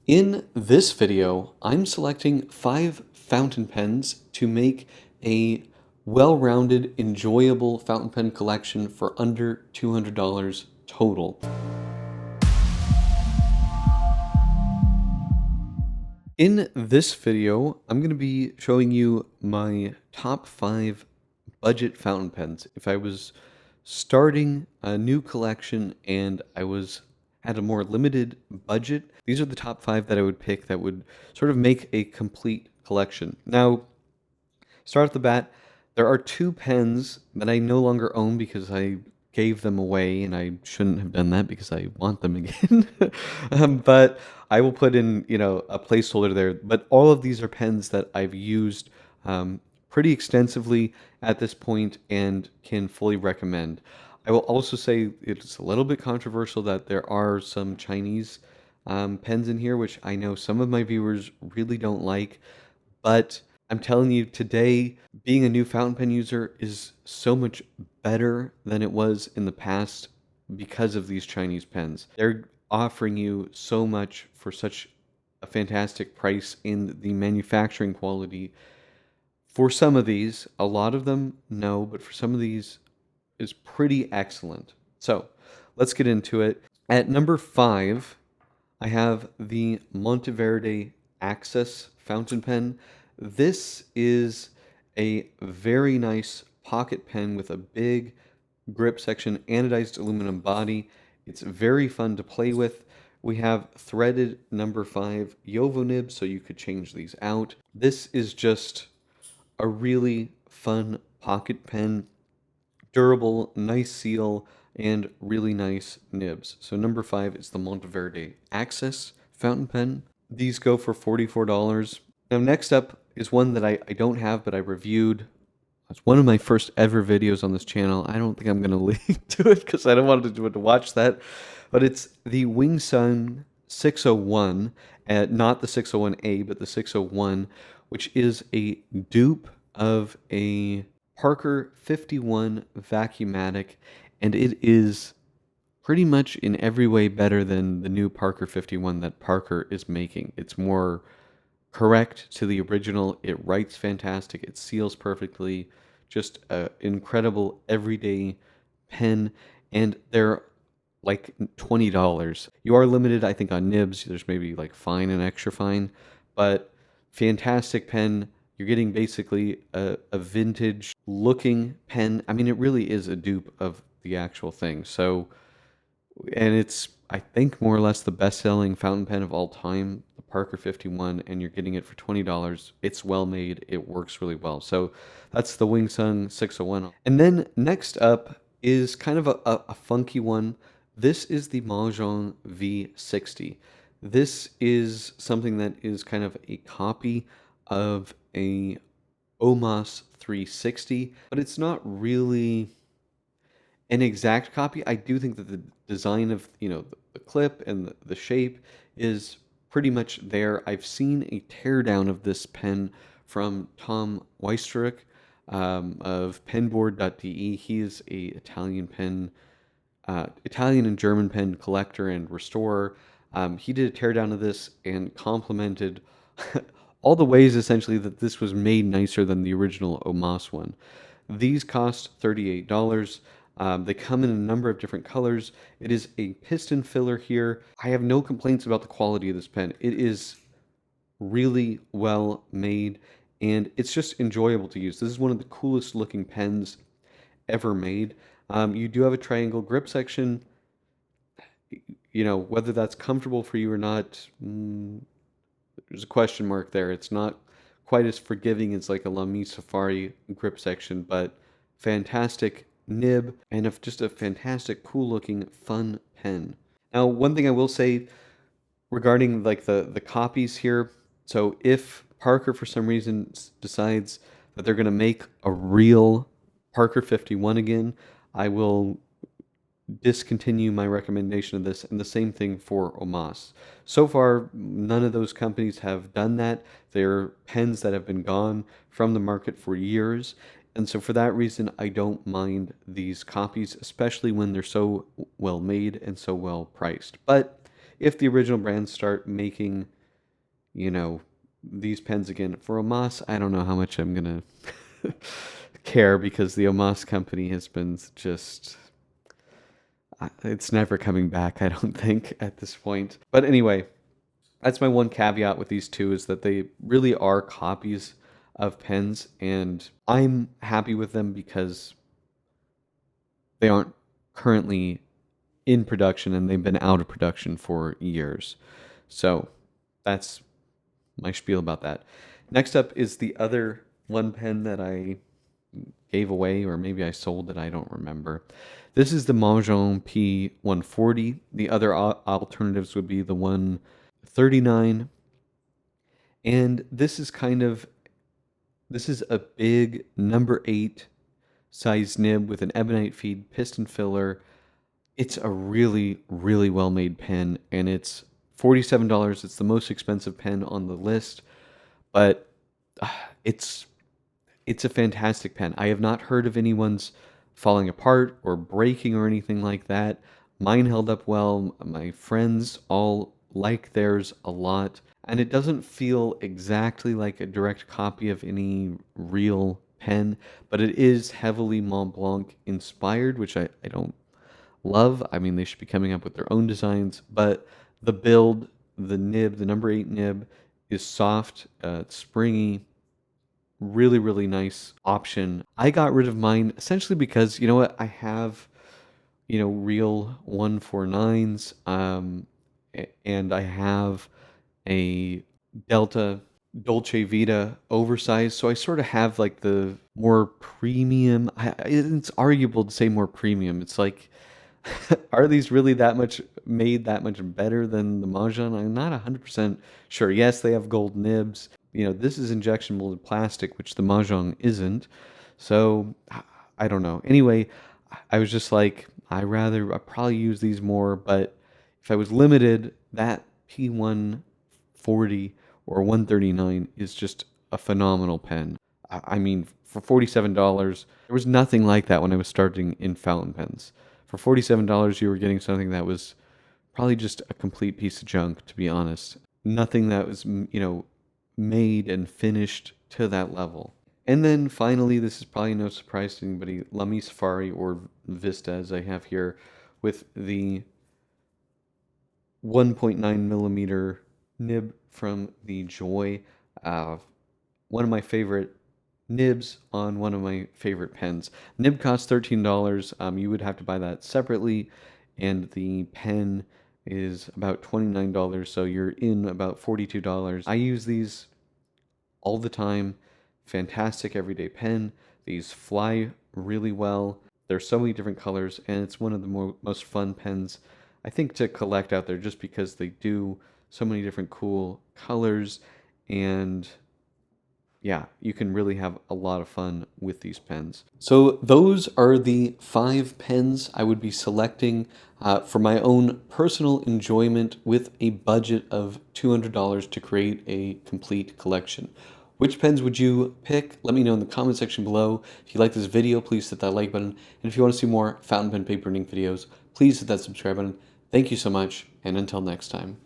In this video, I'm selecting 5 fountain pens to make a well-rounded, enjoyable fountain pen collection for under $200 total. In this video, I'm going to be showing you my top 5 budget fountain pens. If I was starting a new collection and I was had a more limited budget, these are the top 5 that I would pick that would sort of make a complete collection. Now, start at the bat, there are 2 pens that I no longer own because I gave them away, and I shouldn't have done that because I want them again. But I will put in, a placeholder there. But all of these are pens that I've used pretty extensively at this point and can fully recommend. I will also say it's a little bit controversial that there are some Chinese pens in here, which I know some of my viewers really don't like. But I'm telling you, today, being a new fountain pen user is so much better than it was in the past because of these Chinese pens. They're offering you so much for such a fantastic price in the manufacturing quality. For some of these, a lot of them, no, but for some of these is pretty excellent. So let's get into it. At number 5, I have the Monteverde Access fountain pen. This is a very nice pocket pen with a big grip section, anodized aluminum body. It's very fun to play with. We have threaded number 5 Yovo nibs, so you could change these out. This is just a really fun pocket pen, durable, nice seal, and really nice nibs. So number 5 is the Monteverde Access fountain pen. These go for $44. Now next up is one that I don't have, but I reviewed. It's one of my first ever videos on this channel. I don't think I'm going to link to it because I don't want to watch that. But it's the Wingsung 601, not the 601A, but the 601, which is a dupe of a Parker 51 Vacuumatic, and it is pretty much in every way better than the new Parker 51 that Parker is making. It's more correct to the original. It writes fantastic. It seals perfectly. Just an incredible everyday pen, and they're like $20. You are limited, I think, on nibs. There's maybe like fine and extra fine, but fantastic pen. You're getting basically a vintage looking pen. I mean, it really is a dupe of the actual thing. So, and it's, I think, more or less the best-selling fountain pen of all time, the Parker 51, and you're getting it for $20. It's well made. It works really well. So that's the Wingsung 601. And then next up is kind of a funky one. This is the Mahjong V60. This is something that is kind of a copy of a OMOS 360, but it's not really an exact copy. I do think that the design of, the clip and the shape is pretty much there. I've seen a teardown of this pen from Tom Weisterich of penboard.de. He is a Italian and German pen collector and restorer. He did a teardown of this and complimented all the ways essentially that this was made nicer than the original OMOS one. These cost $38. They come in a number of different colors. It is a piston filler here. I have no complaints about the quality of this pen. It is really well made, and it's just enjoyable to use. This is one of the coolest looking pens ever made. You do have a triangle grip section. Whether that's comfortable for you or not, there's a question mark there. It's not quite as forgiving as like a Lamy Safari grip section, but fantastic nib and just a fantastic, cool looking, fun pen. Now, one thing I will say regarding like the copies here, so if Parker for some reason decides that they're going to make a real Parker 51 again, I will discontinue my recommendation of this, and the same thing for OMOS. So far, none of those companies have done that. They're pens that have been gone from the market for years, and so for that reason, I don't mind these copies, especially when they're so well made and so well priced. But if the original brands start making, you know, these pens again. For Omas, I don't know how much I'm gonna care, because the Omas company has been just, it's never coming back, I don't think, at this point. But anyway, that's my one caveat with these two, is that they really are copies of pens, and I'm happy with them because they aren't currently in production and they've been out of production for years. So that's my spiel about that. Next up is the other one pen that I gave away, or maybe I sold it, I don't remember. This is the Mahjong P140. The other alternatives would be the 139. And this is a big number 8 size nib with an ebonite feed, piston filler. It's a really, really well-made pen, and it's $47. It's the most expensive pen on the list, but it's a fantastic pen. I have not heard of anyone's falling apart or breaking or anything like that. Mine held up well. My friends all like theirs a lot, and it doesn't feel exactly like a direct copy of any real pen, but it is heavily Mont Blanc inspired, which I don't love. I mean, they should be coming up with their own designs, but the build, the nib, the number 8 nib is soft, it's springy, really, really nice option. I got rid of mine essentially because, you know what, I have, real 149s, and I have a Delta Dolce Vita oversized, so I sort of have like the more premium. It's arguable to say more premium. It's like, are these really that much better than the Mahjong? I'm not 100% sure. Yes, they have gold nibs. This is injection molded plastic, which the Mahjong isn't. So I don't know. Anyway, I was just like, I probably use these more, but if I was limited, that P140 or 139 is just a phenomenal pen. I mean, for $47, there was nothing like that when I was starting in fountain pens. For $47, you were getting something that was probably just a complete piece of junk, to be honest. Nothing that was, made and finished to that level. And then finally, this is probably no surprise to anybody, Lamy Safari, or Vista as I have here, with the 1.9 millimeter nib from the Joy. One of my favorite nibs on one of my favorite pens. Nib costs $13. You would have to buy that separately, and the pen is about $29, so you're in about $42. I use these all the time. Fantastic everyday pen. These fly really well. There's so many different colors, and it's one of the most fun pens, I think, to collect out there, just because they do so many different cool colors, and yeah, you can really have a lot of fun with these pens. So those are the 5 pens I would be selecting for my own personal enjoyment with a budget of $200 to create a complete collection. Which pens would you pick? Let me know in the comment section below. If you like this video, please hit that like button. And if you want to see more fountain pen paper ink videos, please hit that subscribe button. Thank you so much, and until next time.